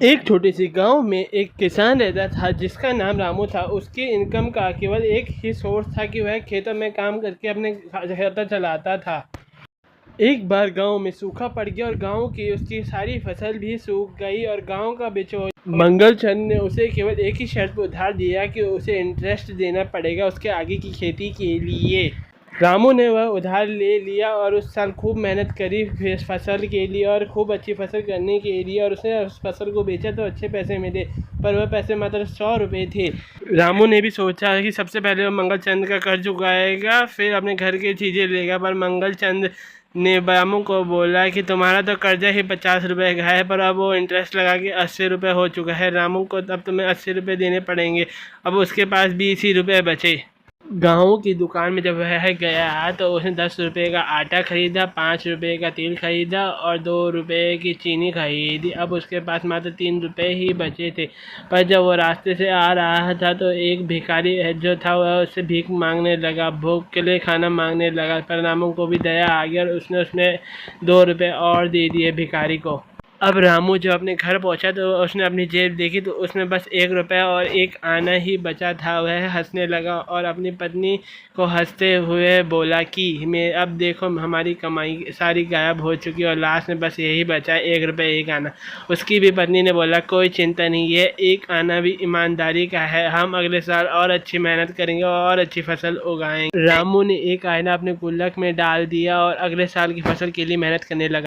एक छोटी सी गांव में एक किसान रहता था जिसका नाम रामू था। उसकी इनकम का केवल एक ही सोर्स था कि वह खेतों में काम करके अपने खाता चलाता था। एक बार गांव में सूखा पड़ गया और गांव की उसकी सारी फसल भी सूख गई और गांव का बिचौलिया मंगलचंद ने उसे केवल एक ही शर्त पर उधार दिया कि उसे इंटरेस्ट देना पड़ेगा उसके आगे की खेती के लिए। रामू ने वह उधार ले लिया और उस साल खूब मेहनत करी इस फसल के लिए और खूब अच्छी फसल करने के लिए, और उसने उस फसल को बेचा तो अच्छे पैसे मिले, पर वह पैसे मात्र 100 रुपये थे। रामू ने भी सोचा कि सबसे पहले वो मंगलचंद का कर्ज चुकाएगा, फिर अपने घर की चीज़ें लेगा, पर मंगलचंद ने रामू को बोला कि तुम्हारा तो कर्जा ही 50 रुपये का है, पर अब वो इंटरेस्ट लगा के 80 रुपये हो चुका है। रामू को अब तुम्हें 80 रुपये देने पड़ेंगे। अब उसके पास 20 ही रुपये बचे। गाँव की दुकान में जब वह गया तो उसने 10 रुपये का आटा खरीदा, 5 रुपये का तेल खरीदा और 2 रुपये की चीनी खरीदी। अब उसके पास मात्र 3 रुपये ही बचे थे। पर जब वो रास्ते से आ रहा था तो एक भिखारी जो था वह उससे भीख मांगने लगा, भूख के लिए खाना मांगने लगा। पर रामू को भी दया आ गई और उसने 2 रुपये और दे दिए भिखारी को। अब रामू जब अपने घर पहुंचा तो उसने अपनी जेब देखी तो उसमें बस 1 रुपया और 1 आना ही बचा था। वह हंसने लगा और अपनी पत्नी को हंसते हुए बोला कि मैं अब देखो हमारी कमाई सारी गायब हो चुकी और लास्ट में बस यही बचा है, 1 रुपया 1 आना। उसकी भी पत्नी ने बोला कोई चिंता नहीं, ये 1 आना भी ईमानदारी का है, हम अगले साल और अच्छी मेहनत करेंगे और अच्छी फसल उगाएंगे। रामू ने 1 आना अपने गुल्लक में डाल दिया और अगले साल की फसल के लिए मेहनत करने लगा।